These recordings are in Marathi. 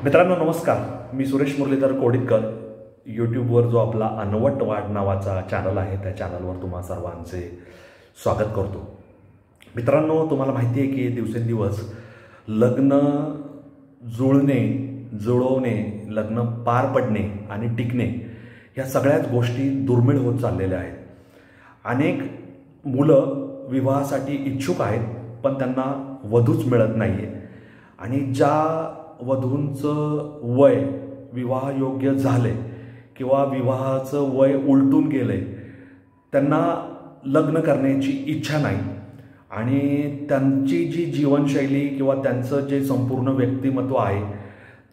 मित्रांनो नमस्कार, मी सुरेश मुरलीधर कोडितकर. यूट्यूबवर जो आपला अनवट वाढ नावाचा चॅनल आहे त्या चॅनलवर तुम्हा सर्वांचे स्वागत करतो. मित्रांनो, तुम्हाला माहिती आहे की दिवसेंदिवस लग्न जुळणे, जुळवणे, लग्न पार पडणे आणि टिकणे या सगळ्याच गोष्टी दुर्मिळ होत चाललेल्या आहेत. अनेक मुलं विवाहासाठी इच्छुक आहेत, पण त्यांना वधूच मिळत नाही आहे. आणि ज्या वधूंचं वय विवाहयोग्य झाले किंवा विवाहाचं वय उलटून गेले, त्यांना लग्न करण्याची इच्छा नाही आणि त्यांची जी जीवनशैली किंवा त्यांचं जे संपूर्ण व्यक्तिमत्व आहे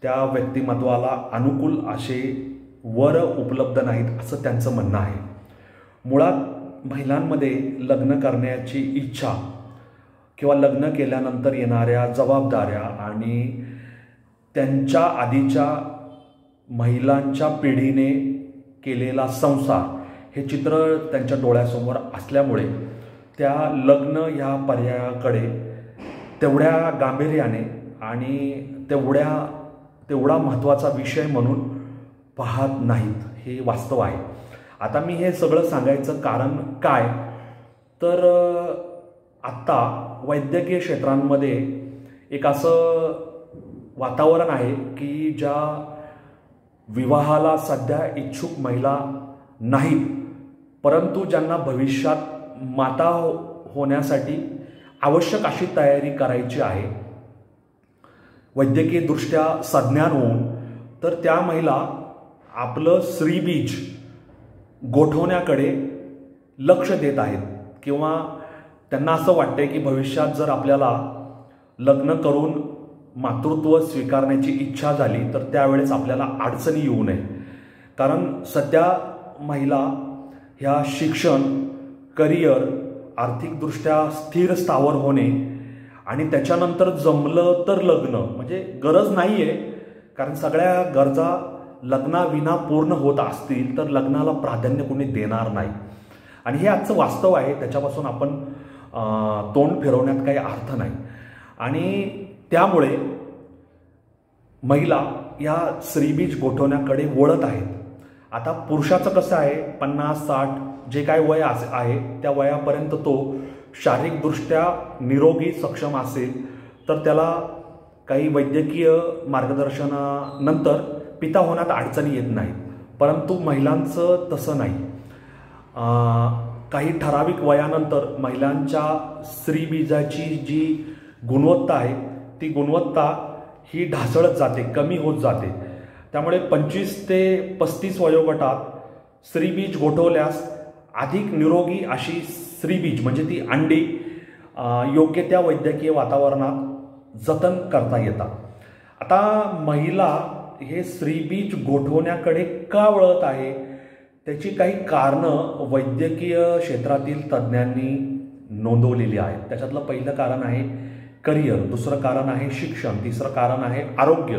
त्या व्यक्तिमत्वाला अनुकूल असे वर उपलब्ध नाहीत असं त्यांचं म्हणणं आहे. मुळात महिलांमध्ये लग्न करण्याची इच्छा किंवा लग्न केल्यानंतर येणाऱ्या जबाबदाऱ्या आणि त्यांच्या आधीच्या महिलांच्या पिढीने केलेला संसार हे चित्र त्यांच्या डोळ्यासमोर असल्यामुळे त्या लग्न ह्या पर्यायाकडे तेवढ्या गांभीर्याने आणि तेवढा महत्त्वाचा विषय म्हणून पाहत नाहीत. हे वास्तव आहे. आता मी हे सगळं सांगायचं कारण काय, तर आत्ता वैद्यकीय क्षेत्रांमध्ये एक असं वातावरण आहे की ज्या विवाहाला सध्या इच्छुक महिला नाहीत, परंतु ज्यांना भविष्यात माता होण्यासाठी आवश्यक अशी तयारी करायची आहे वैद्यकीयदृष्ट्या सज्ञान होऊन, तर त्या महिला आपलं स्त्रीबीज गोठवण्याकडे लक्ष देत आहेत किंवा त्यांना असं वाटतंय की भविष्यात जर आपल्याला लग्न करून मातृत्व स्वीकारण्याची इच्छा झाली तर त्यावेळेस आपल्याला अडचणी येऊ नये. कारण सध्या महिला ह्या शिक्षण, करिअर, आर्थिकदृष्ट्या स्थिर स्थावर होणे आणि त्याच्यानंतर जमलं तर लग्न, म्हणजे गरज नाही आहे, कारण सगळ्या गरजा लग्नाविना पूर्ण होत असतील तर लग्नाला प्राधान्य कोणी देणार नाही. आणि हे आजचं वास्तव आहे, त्याच्यापासून आपण तोंड फिरवण्यात काही अर्थ नाही. आणि त्यामुळे महिला या स्त्रीबीज गोठवण्याकडे वळत आहेत. आता पुरुषाचं कसं आहे, 50-60 जे काय वय आहे त्या वयापर्यंत तो शारीरिकदृष्ट्या निरोगी सक्षम असेल तर त्याला काही वैद्यकीय मार्गदर्शनानंतर पिता होण्यात अडचणी येत नाहीत. परंतु महिलांचं तसं नाही. काही ठराविक वयानंतर महिलांच्या स्त्रीबीजाची जी गुणवत्ता आहे ती गुणवत्ता ही ढासळत जाते, कमी होत जाते. त्यामुळे 25 ते 35 वयोगटात स्त्रीबीज गोठवल्यास अधिक निरोगी अशी स्त्रीबीज म्हणजे ती अंडी योग्य त्या वैद्यकीय वातावरणात जतन करता येतात. आता महिला हे स्त्रीबीज गोठवण्याकडे का वळत आहे त्याची काही कारणं वैद्यकीय क्षेत्रातील तज्ज्ञांनी नोंदवलेली आहेत. त्याच्यातलं पहिलं कारण आहे करिअर, दुसरं कारण आहे शिक्षण, तिसरं कारण आहे आरोग्य.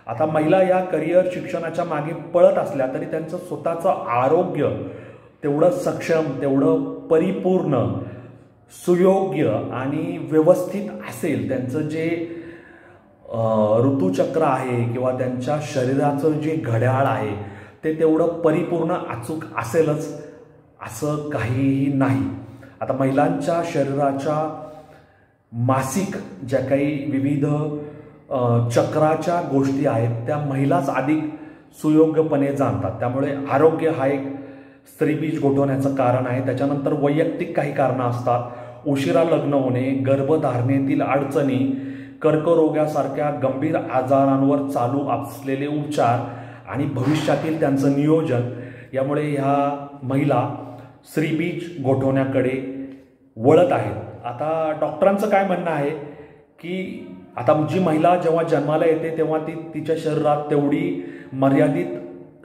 आता महिला या करिअर शिक्षणाच्या मागे पळत असल्या तरी त्यांचं स्वतःचं आरोग्य तेवढं सक्षम, तेवढं परिपूर्ण, सुयोग्य आणि व्यवस्थित असेल, त्यांचं जे ऋतुचक्र आहे किंवा त्यांच्या शरीराचं जे घड्याळ आहे ते तेवढं परिपूर्ण अचूक असेलच असं काहीही नाही. आता महिलांच्या शरीराच्या मासिक ज्या काही विविध चक्राच्या गोष्टी आहेत त्या महिलाच अधिक सुयोग्यपणे जाणतात. त्यामुळे आरोग्य हा एक स्त्रीबीज गोठवण्याचं कारण आहे. त्याच्यानंतर वैयक्तिक काही कारणं असतात. उशिरा लग्न होणे, गर्भधारणेतील अडचणी, कर्करोगासारख्या गंभीर आजारांवर चालू असलेले उपचार आणि भविष्यातील त्यांचं नियोजन यामुळे ह्या महिला स्त्रीबीज गोठवण्याकडे वळत आहेत. आता डॉक्टरांचं काय म्हणणं आहे की आता जी महिला जेव्हा जन्माला येते तेव्हा तिच्या शरीरात तेवढी मर्यादित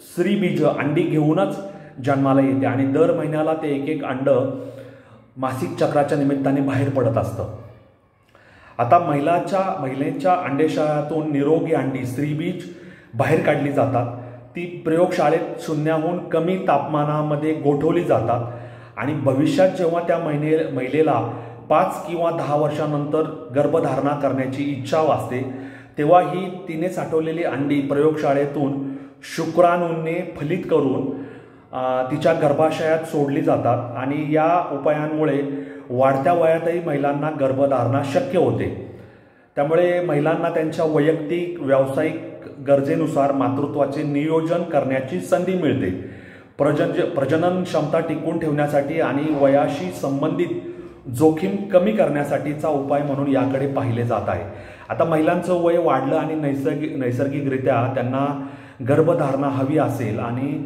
स्त्रीबीज अंडी घेऊनच जन्माला येते आणि दर महिन्याला ते एक अंड मासिक चक्राच्या निमित्ताने बाहेर पडत असतं. आता महिलेच्या अंडेशयातून निरोगी अंडी स्त्रीबीज बाहेर काढली जातात. ती प्रयोगशाळेत शून्याहून कमी तापमानामध्ये गोठवली जातात आणि भविष्यात जेव्हा त्या महिलेला 5 किंवा 10 वर्षानंतर गर्भधारणा करण्याची इच्छा असते तेव्हा ही तिने साठवलेली अंडी प्रयोगशाळेतून शुक्राणूंनी फलित करून तिच्या गर्भाशयात सोडली जातात आणि या उपायांमुळे वाढत्या वयातही महिलांना गर्भधारणा शक्य होते। त्यामुळे महिलांना त्यांच्या वैयक्तिक व्यावसायिक गरजेनुसार मातृत्वाचे नियोजन करण्याची संधी मिळते। प्रजनन क्षमता टिकवून ठेवण्यासाठी आणि वयाशी संबंधित जोखीम कमी करण्यासाठीचा उपाय म्हणून याकडे पाहिले जात आहे। आता महिलांचं वय वाढलं आणि नैसर्गिकरित्या त्यांना गर्भधारणा हवी असेल आणि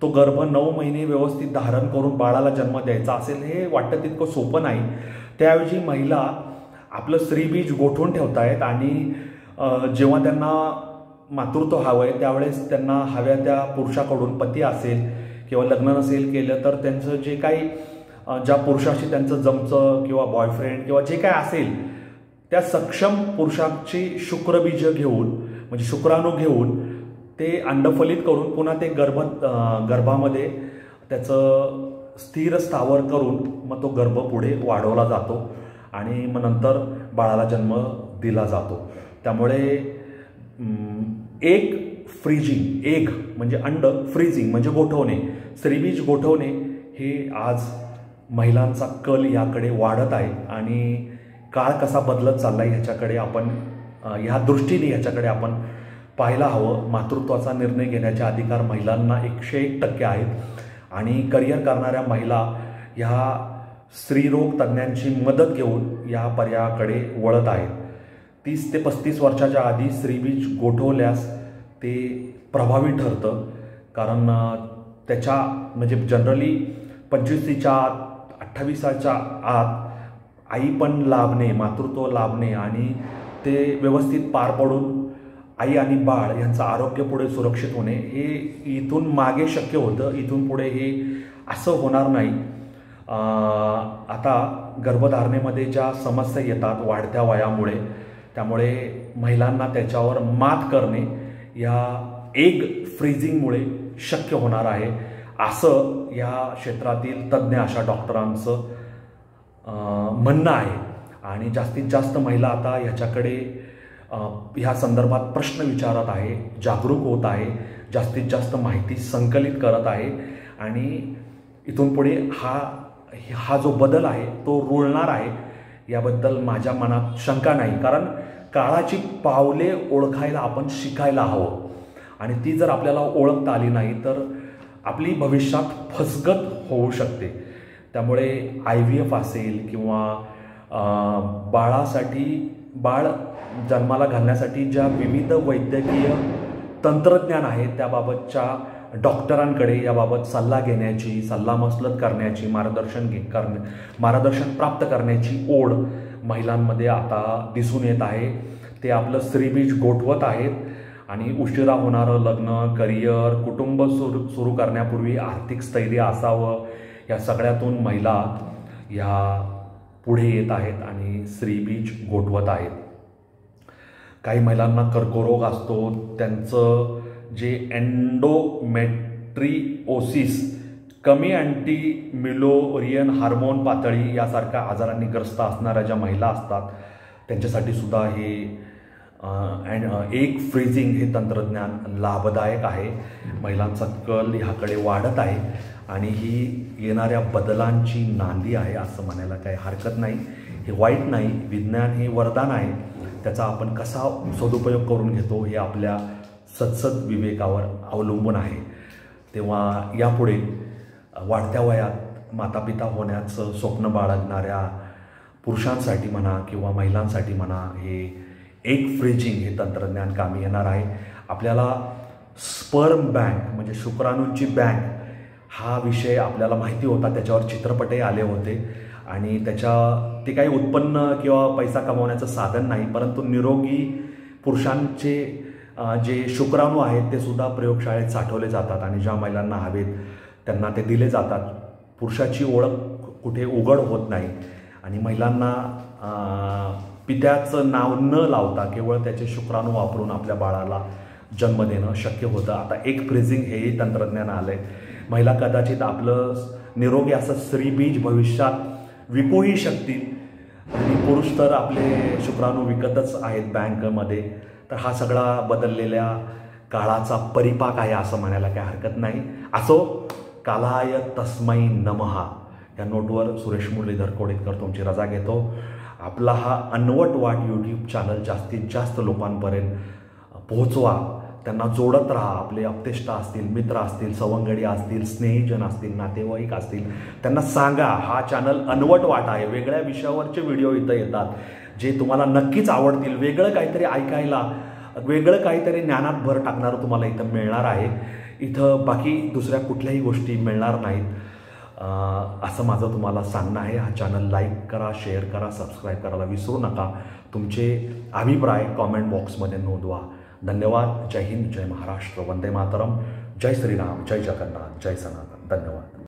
तो गर्भ 9 महिने व्यवस्थित धारण करून बाळाला जन्म द्यायचा असेल, हे वाटतं तितकं सोपं नाही। त्याऐवजी महिला आपलं स्त्रीबीज गोठवून ठेवतायत आणि जेव्हा त्यांना मातृत्व हवं आहे त्यावेळेस त्यांना हव्या त्या पुरुषाकडून, पती असेल किंवा लग्न नसेल केलं तर त्यांचं जे काही ज्या पुरुषाशी त्यांचं जमचं किंवा बॉयफ्रेंड किंवा जे काय असेल त्या सक्षम पुरुषाची शुक्रबीज घेऊन म्हणजे शुक्राणू घेऊन ते अंडफलित करून पुन्हा ते गर्भामध्ये त्याचं स्थिर स्थावर करून मग तो गर्भ पुढे वाढवला जातो आणि मग नंतर बाळाला जन्म दिला जातो। त्यामुळे एग म्हणजे अंड, फ्रीजिंग म्हणजे गोठवणे, स्त्रीबीज गोठवणे हे आज महिलांचा कल याकडे वाढत आहे आणि काळ कसा बदलत चालला आहे ह्याच्याकडे आपण ह्या दृष्टीने ह्याच्याकडे आपण पाहायला हवं। मातृत्वाचा निर्णय घेण्याचे अधिकार महिलांना 101% आहेत आणि करिअर करणाऱ्या महिला ह्या स्त्रीरोग तज्ज्ञांची मदत घेऊन या पर्यायाकडे वळत आहेत। 30 ते 35 वर्षाच्या आधी स्त्रीबीज गोठवल्यास ते प्रभावी ठरतं, कारण त्याच्या म्हणजे जनरली 25च्या आत 28च्या आत आई पण लाभणे, मातृत्व लाभणे आणि ते व्यवस्थित पार पडून आई आणि बाळ यांचं आरोग्य पुढे सुरक्षित होणे हे इथून मागे शक्य होतं, इथून पुढे हे असं होणार नाही। आता गर्भधारणेमध्ये ज्या समस्या येतात वाढत्या वयामुळे, त्यामुळे महिलांना त्याच्यावर मात करणे या एग फ्रीजिंगमुळे शक्य होणार आहे असं या क्षेत्रातील तज्ज्ञ अशा डॉक्टरांचं म्हणणं आहे। आणि जास्तीत जास्त महिला आता ह्याच्याकडे ह्या संदर्भात प्रश्न विचारत आहे, जागरूक होत आहे, जास्तीत जास्त माहिती संकलित करत आहे आणि इथून पुढे हा जो बदल आहे तो रुळणार आहे याबद्दल माझ्या मनात शंका नाही। कारण काळाची पावले ओळखायला आपण शिकायला हवं आणि ती जर आपल्याला ओळखता आली नाही तर आपली भविष्यात फसगत होऊ शकते। त्यामुळे IVF असेल किंवा बाळ जन्माला घालण्यासाठी ज्या विविध वैद्यकीय तंत्रज्ञान आहे त्याबाबतच्या डॉक्टरांकडे याबाबत सल्ला घेण्याची, सल्लामसलत करण्याची, मार्गदर्शन प्राप्त करण्याची ओढ महिलांमध्ये आता दिसून येत आहे। ते आपलं स्त्रीबीज गोठवत आहेत आणि उशिरा होणारं लग्न, करिअर, कुटुंब सुरू करण्यापूर्वी आर्थिक स्थैर्य असावं या सगळ्यातून महिला या पुढे येत आहेत आणि स्त्रीबीज गोठवत आहेत। काही महिलांना कर्करोग असतो, त्यांचं जे एंडोमेट्रिओसिस, कमी अँटीम्युलोरियन हार्मोन पातळी यासारख्या आजारांनी ग्रस्त असणाऱ्या ज्या महिला असतात त्यांच्यासाठी सुद्धा हे एग फ्रीजिंग हे तंत्रज्ञान लाभदायक आहे। महिलांचा कल ह्याकडे वाढत आहे आणि ही येणाऱ्या बदलांची नांदी आहे असं म्हणायला काही हरकत नाही। हे वाईट नाही, विज्ञान हे वरदान आहे, त्याचा आपण कसा सदुपयोग करून घेतो हे आपल्या सद्सद विवेकावर अवलंबून आहे। तेव्हा यापुढे वाढत्या वयात मातापिता होण्याचं स्वप्न बाळगणाऱ्या पुरुषांसाठी म्हणा किंवा महिलांसाठी म्हणा हे एग फ्रीजिंग हे तंत्रज्ञान कामी येणार आहे। आपल्याला स्पर्म बँक म्हणजे शुक्राणूंची बँक हा विषय आपल्याला माहिती होता, त्याच्यावर चित्रपटही आले होते आणि ते काही उत्पन्न किंवा पैसा कमवण्याचं साधन नाही, परंतु निरोगी पुरुषांचे जे शुक्राणू आहेत ते सुद्धा प्रयोगशाळेत साठवले जातात आणि ज्या महिलांना हवेत त्यांना ते दिले जातात। पुरुषाची ओळख कुठे उघड होत नाही आणि महिलांना पित्याचं नाव न लावता केवळ त्याचे शुक्राणू वापरून आपल्या बाळाला जन्म देणं शक्य होतं। आता एग फ्रीजिंग हेही तंत्रज्ञान आलं आहे। महिला कदाचित आपलं निरोगी असं स्त्रीबीज भविष्यात विकूही शकतील आणि पुरुष तर आपले शुक्राणू विकतच आहेत बँकमध्ये। तर हा सगळा बदललेल्या काळाचा परिपाक आहे असं म्हणायला काही हरकत नाही. असो, कालाय तस्मै नमहा या नोटवर सुरेश मुरलीधर कोडितकर तुमची रजा घेतो. आपला हा अनवट वाट यूट्यूब चॅनल जास्तीत जास्त लोकांपर्यंत पोहोचवा, त्यांना जोडत राहा. आपले अपतेष्ट असतील, मित्र असतील, सवंगडी असतील, स्नेहीजन असतील, नातेवाईक असतील, त्यांना सांगा हा चॅनल अनवट वाट आहे. वेगळ्या विषयावरचे व्हिडिओ इथं येतात जे तुम्हाला नक्कीच आवडतील. वेगळं काहीतरी ऐकायला, वेगळं काहीतरी ज्ञानात भर टाकणारं तुम्हाला इथं मिळणार आहे. इथं बाकी दुसऱ्या कुठल्याही गोष्टी मिळणार नाहीत असं माझं तुम्हाला सांगणं आहे. हा चॅनल लाईक करा, शेअर करा, सबस्क्राईब करायला विसरू नका. तुमचे अभिप्राय कॉमेंट बॉक्समध्ये नोंदवा. धन्यवाद. जय हिंद, जय महाराष्ट्र, वंदे मातरम, जय श्रीराम, जय जगन्नाथ, जय सनातन. धन्यवाद.